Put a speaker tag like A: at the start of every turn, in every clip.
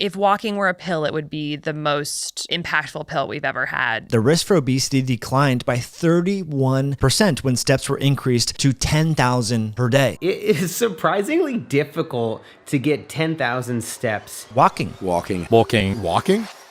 A: if walking were a pill, it would be the most impactful pill we've ever had.
B: The risk for obesity declined by 31% when steps were increased to 10,000 per day.
C: It is surprisingly difficult to get 10,000 steps.
B: Walking.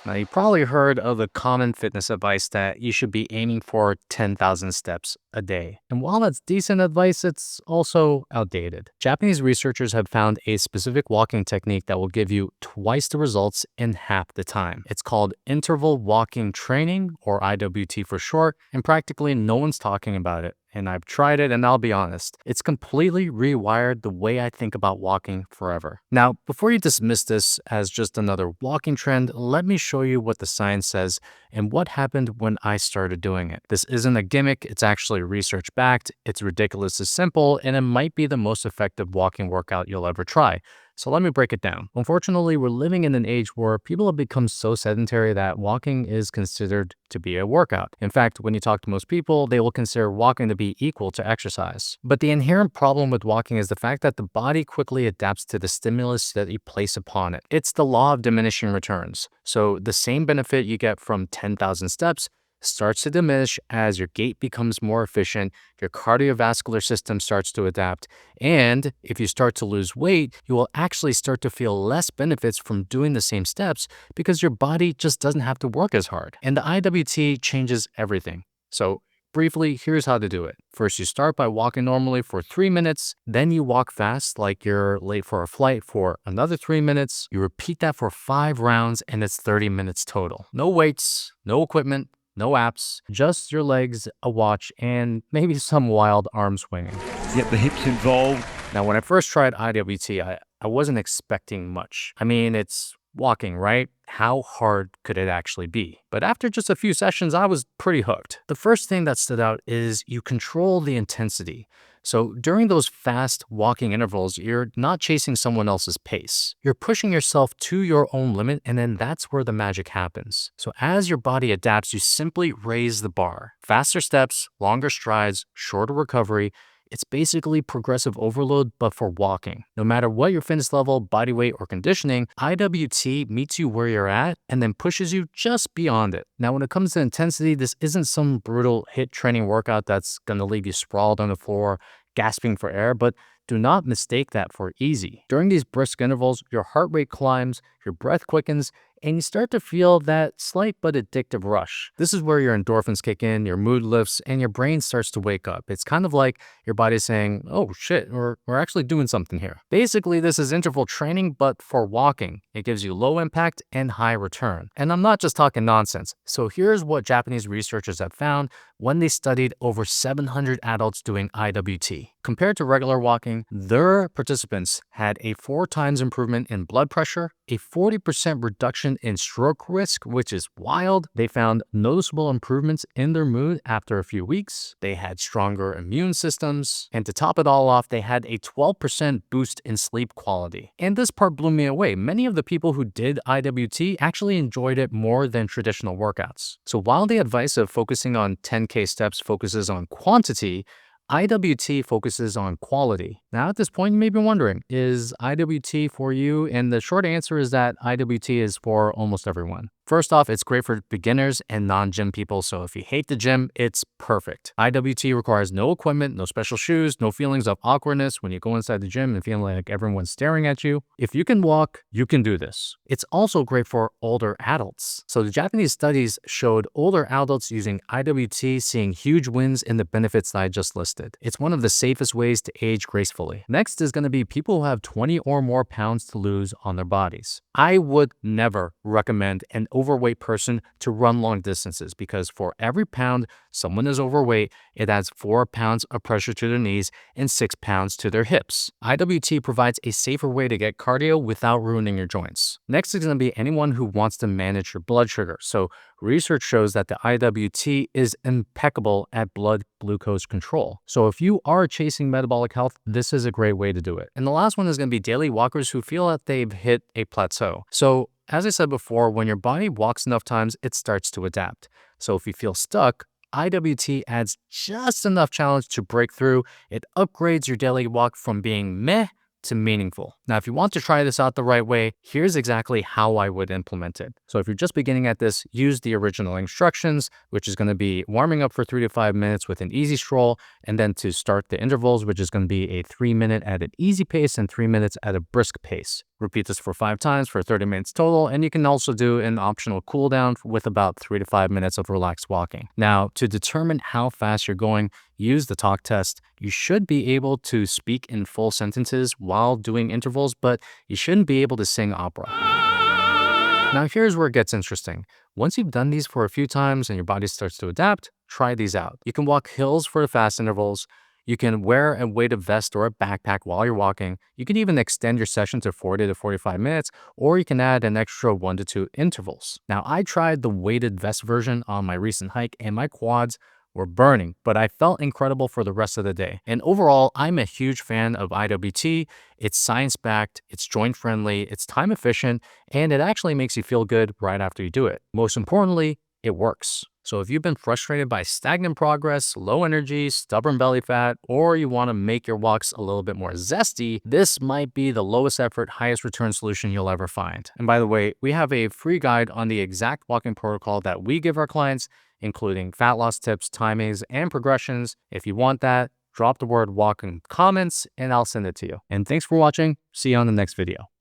D: Now, you probably heard of the common fitness advice that you should be aiming for 10,000 steps a day. And while that's decent advice, it's also outdated. Japanese researchers have found a specific walking technique that will give you twice the results in half the time. It's called interval walking training, or IWT for short, and practically no one's talking about it. And I've tried it, and I'll be honest, it's completely rewired the way I think about walking forever. Now, before you dismiss this as just another walking trend, let me show you what the science says and what happened when I started doing it. This isn't a gimmick, it's actually research-backed, it's ridiculously simple, and it might be the most effective walking workout you'll ever try. So let me break it down. Unfortunately, we're living in an age where people have become so sedentary that walking is considered to be a workout. In fact, when you talk to most people, they will consider walking to be equal to exercise. But the inherent problem with walking is the fact that the body quickly adapts to the stimulus that you place upon it. It's the law of diminishing returns. So the same benefit you get from 10,000 steps starts to diminish as your gait becomes more efficient, your cardiovascular system starts to adapt, and if you start to lose weight, you will actually start to feel less benefits from doing the same steps because your body just doesn't have to work as hard. And the IWT changes everything. So briefly, here's how to do it. First, you start by walking normally for 3 minutes, then you walk fast like you're late for a flight for another 3 minutes. You repeat that for 5 rounds and it's 30 minutes total. No weights, no equipment, no apps, just your legs, a watch, and maybe some wild arm swinging.
E: Get the hips involved.
D: Now, when I first tried IWT, I wasn't expecting much. I mean, it's walking, right? How hard could it actually be? But after just a few sessions, I was pretty hooked. The first thing that stood out is you control the intensity. So during those fast walking intervals, you're not chasing someone else's pace. You're pushing yourself to your own limit, and then that's where the magic happens. So as your body adapts, you simply raise the bar. Faster steps, longer strides, shorter recovery. It's basically progressive overload, but for walking. No matter what your fitness level, body weight, or conditioning, IWT meets you where you're at and then pushes you just beyond it. Now, when it comes to intensity, this isn't some brutal HIIT training workout that's gonna leave you sprawled on the floor, gasping for air, but do not mistake that for easy. During these brisk intervals, your heart rate climbs, your breath quickens, and you start to feel that slight but addictive rush. This is where your endorphins kick in, your mood lifts, and your brain starts to wake up. It's kind of like your body's saying, oh shit, we're actually doing something here. Basically, this is interval training, but for walking. It gives you low impact and high return. And I'm not just talking nonsense. So here's what Japanese researchers have found when they studied over 700 adults doing IWT. Compared to regular walking, their participants had a 4 times improvement in blood pressure, a 40% reduction in stroke risk, which is wild. They found noticeable improvements in their mood after a few weeks. They had stronger immune systems. And to top it all off, they had a 12% boost in sleep quality. And this part blew me away. Many of the people who did IWT actually enjoyed it more than traditional workouts. So while the advice of focusing on 10K steps focuses on quantity, IWT focuses on quality. Now, at this point, you may be wondering, is IWT for you? And the short answer is that IWT is for almost everyone. First off, it's great for beginners and non-gym people, so if you hate the gym, it's perfect. IWT requires no equipment, no special shoes, no feelings of awkwardness when you go inside the gym and feel like everyone's staring at you. If you can walk, you can do this. It's also great for older adults. So the Japanese studies showed older adults using IWT seeing huge wins in the benefits that I just listed. It's one of the safest ways to age gracefully. Next is going to be people who have 20 or more pounds to lose on their bodies. I would never recommend an overweight person to run long distances because for every pound someone is overweight, it adds 4 pounds of pressure to their knees and 6 pounds to their hips. IWT provides a safer way to get cardio without ruining your joints. Next is going to be anyone who wants to manage your blood sugar. So research shows that the IWT is impeccable at blood glucose control. So if you are chasing metabolic health, this is a great way to do it. And the last one is going to be daily walkers who feel that they've hit a plateau. So as I said before, when your body walks enough times, it starts to adapt. So if you feel stuck, IWT adds just enough challenge to break through. It upgrades your daily walk from being meh to meaningful. Now, if you want to try this out the right way, here's exactly how I would implement it. So if you're just beginning at this, use the original instructions, which is going to be warming up for 3 to 5 minutes with an easy stroll, and then to start the intervals, which is going to be a 3-minute at an easy pace and 3 minutes at a brisk pace. Repeat this for 5 times for 30 minutes total, and you can also do an optional cool down with about 3 to 5 minutes of relaxed walking. Now, to determine how fast you're going, use the talk test. You should be able to speak in full sentences while doing intervals, but you shouldn't be able to sing opera. Now, here's where it gets interesting. Once you've done these for a few times and your body starts to adapt, try these out. You can walk hills for the fast intervals. You can wear a weighted vest or a backpack while you're walking. You can even extend your session to 40 to 45 minutes, or you can add an extra 1 to 2 intervals. Now, I tried the weighted vest version on my recent hike and my quads were burning, but I felt incredible for the rest of the day. And overall, I'm a huge fan of IWT. It's science-backed, it's joint-friendly, it's time-efficient, and it actually makes you feel good right after you do it. Most importantly, it works. So if you've been frustrated by stagnant progress, low energy, stubborn belly fat, or you want to make your walks a little bit more zesty, this might be the lowest effort, highest return solution you'll ever find. And by the way, we have a free guide on the exact walking protocol that we give our clients, including fat loss tips, timings, and progressions. If you want that, drop the word walk in comments and I'll send it to you. And thanks for watching. See you on the next video.